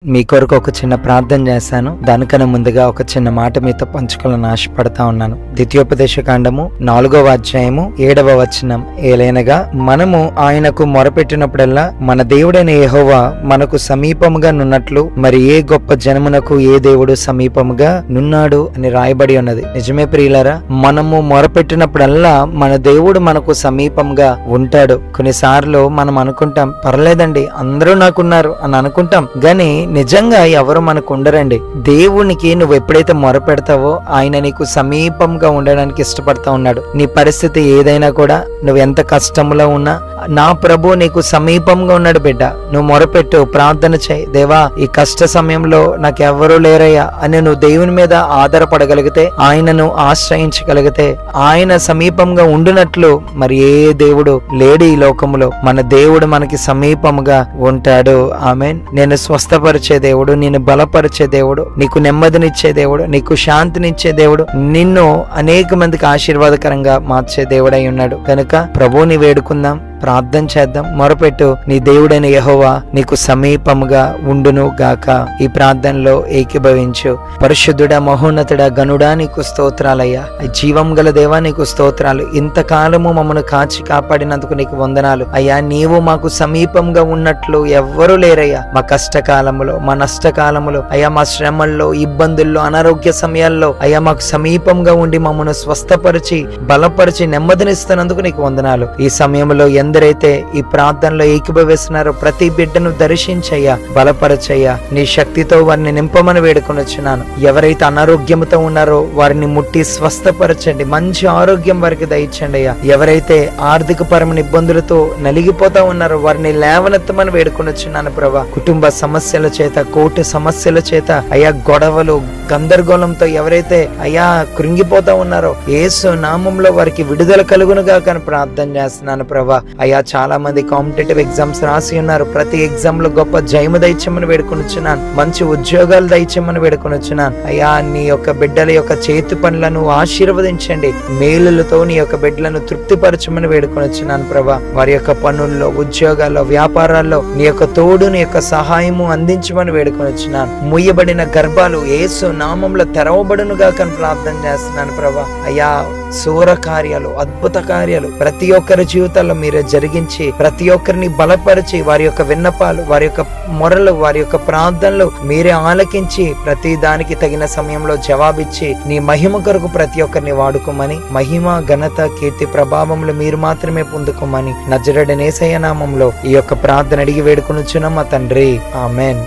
మీ కొరకు ఒక చిన్న ప్రార్థన చేశాను. దానికన్నా ముందుగా ఒక చిన్న మాట మీతో పంచుకోవాలని ఆశపడతా ఉన్నాను. ద్వితీయోపదేశ కాండము 4వ అధ్యాయము 7వ వచనం, ఏలైనగా మనము ఆయనకు మొరపెట్టినప్పుడల్లా మన దేవుడైన యెహోవా మనకు సమీపముగా నున్నట్లు మరి ఏ గొప్ప జనమునకు ఏ దేవుడు సమీపముగా నున్నాడు అని రాయబడి ఉన్నది. నిజమే ప్రియులారా, మనము మొరపెట్టినప్పుడల్లా మన దేవుడు మనకు సమీపంగా ఉంటాడు. కొన్నిసార్లు మనం అనుకుంటాం, పర్లేదండి అందరూ నాకున్నారు అని అనుకుంటాం, గాని నిజంగా ఎవరు మనకు ఉండరండి. దేవునికి నువ్వు ఎప్పుడైతే మొరపెడతావో ఆయన నీకు సమీపంగా ఉండడానికి ఇష్టపడతా ఉన్నాడు. నీ పరిస్థితి ఏదైనా కూడా, నువ్వు ఎంత కష్టంలో ఉన్నా నా ప్రభు నీకు సమీపంగా ఉన్నాడు. బిడ్డ, నువ్వు మొరపెట్టు, ప్రార్థన చేయి. దేవా, ఈ కష్ట సమయంలో నాకెవ్వరూ లేరయ్యా అని నువ్వు దేవుని మీద ఆధారపడగలిగితే, ఆయనను ఆశ్రయించగలిగితే, ఆయన సమీపంగా ఉండునట్లు మరి ఏ దేవుడు లేడు ఈ లోకంలో. మన దేవుడు మనకి సమీపంగా ఉంటాడు. ఆమేన్. నేను స్వస్థపరిచే దేవుడు, నిన్ను బలపరిచే దేవుడు, నీకు నెమ్మదినిచ్చే దేవుడు, నీకు శాంతినిచ్చే దేవుడు, నిన్ను అనేక మందికి ఆశీర్వాదకరంగా మార్చే దేవుడై ఉన్నాడు. కనుక ప్రభువుని వేడుకుందాం, ప్రార్థన చేద్దాం, మొరపెట్టు. నీ దేవుడైన యెహోవా నీకు సమీపముగా ఉండును గాక. ఈ ప్రార్థనలో ఏకీభవించు. పరిశుద్ధుడా, మహోన్నతుడా, గనుడా, నీకు స్తోత్రాలయ్యా. జీవం గల దేవా, నీకు స్తోత్రాలు. ఇంతకాలము మమ్మను కాచి కాపాడినందుకు నీకు వందనాలు అయ్యా. నీవు మాకు సమీపంగా ఉన్నట్లు ఎవ్వరూ లేరయ్యా. మా కష్టకాలములో, మా నష్టకాలములో అయ్యా, మా శ్రమల్లో, ఇబ్బందుల్లో, అనారోగ్య సమయాల్లో అయ్యా మాకు సమీపంగా ఉండి మమ్మను స్వస్థపరిచి బలపరిచి నెమ్మదినిస్తున్నందుకు నీకు వందనాలు. ఈ సమయంలో ఎందరైతే ఈ ప్రార్థనలో ఏకీభవిస్తున్నారో ప్రతి బిడ్డను దర్శించయ్యా, బలపరచయ్యా. నీ శక్తితో వారిని నింపమని వేడుకొని వచ్చినాను. ఎవరైతే అనారోగ్యంతో ఉన్నారో వారిని ముట్టి స్వస్థపరచండి, మంచి ఆరోగ్యం వారికి దయచండి అయ్యా. ఎవరైతే ఆర్థిక పరమైన ఇబ్బందులతో నలిగిపోతా ఉన్నారో వారిని లేవనెత్తమని వేడుకొని వచ్చినాను ప్రభా. కుటుంబ సమస్యల చేత, కోర్టు సమస్యల చేత అయ్యా, గొడవలు గందరగోళంతో ఎవరైతే అయ్యా కృంగిపోతా ఉన్నారో యేసు నామంలో వారికి విడుదల కలుగునుగా కానీ ప్రార్థన చేస్తున్నాను ప్రభా. అయ్యా, చాలా మంది కాంపిటేటివ్ ఎగ్జామ్స్ రాసి ఉన్నారు. ప్రతి ఎగ్జామ్ లో గొప్ప జయము దయచేయమని వేడుకొని వచ్చినాను. మంచి ఉద్యోగాలు దయచేయమని వేడుకొని వచ్చినాను అయ్యా. నీ యొక్క బిడ్డల యొక్క చేతి పనులను ఆశీర్వదించండి. మేలులతో నీ యొక్క బిడ్డలను తృప్తిపరచమని వేడుకొని వచ్చినాను ప్రభా. వారి యొక్క పనుల్లో, ఉద్యోగాల్లో, వ్యాపారాల్లో నీ యొక్క తోడు, నీ యొక్క సహాయము అందించమని వేడుకొని వచ్చినాను. ముయ్యబడిన గర్భాలు యేసు నామంలో తెరవబడునుగా కానీ ప్రార్థన చేస్తున్నాను ప్రభా. అయ్యా, సూర కార్యాలు, అద్భుత కార్యాలు ప్రతి ఒక్కరి జీవితాల్లో మీరే జరిగించి ప్రతి ఒక్కరిని బలపరిచి వారి యొక్క విన్నపాలు, వారి యొక్క మొరలు, వారి యొక్క ప్రార్థనలు మీరే ఆలకించి ప్రతి దానికి తగిన సమయంలో జవాబిచ్చి నీ మహిమ కొరకు ప్రతి ఒక్కరిని వాడుకోమని, మహిమ, ఘనత, కీర్తి, ప్రభావములు మీరు మాత్రమే పొందుకోమని నజరేయుడైన యేసయ్య నామంలో ఈ యొక్క ప్రార్థన అడిగి వేడుకొనుచున్నాం మా తండ్రి. ఆమేన్.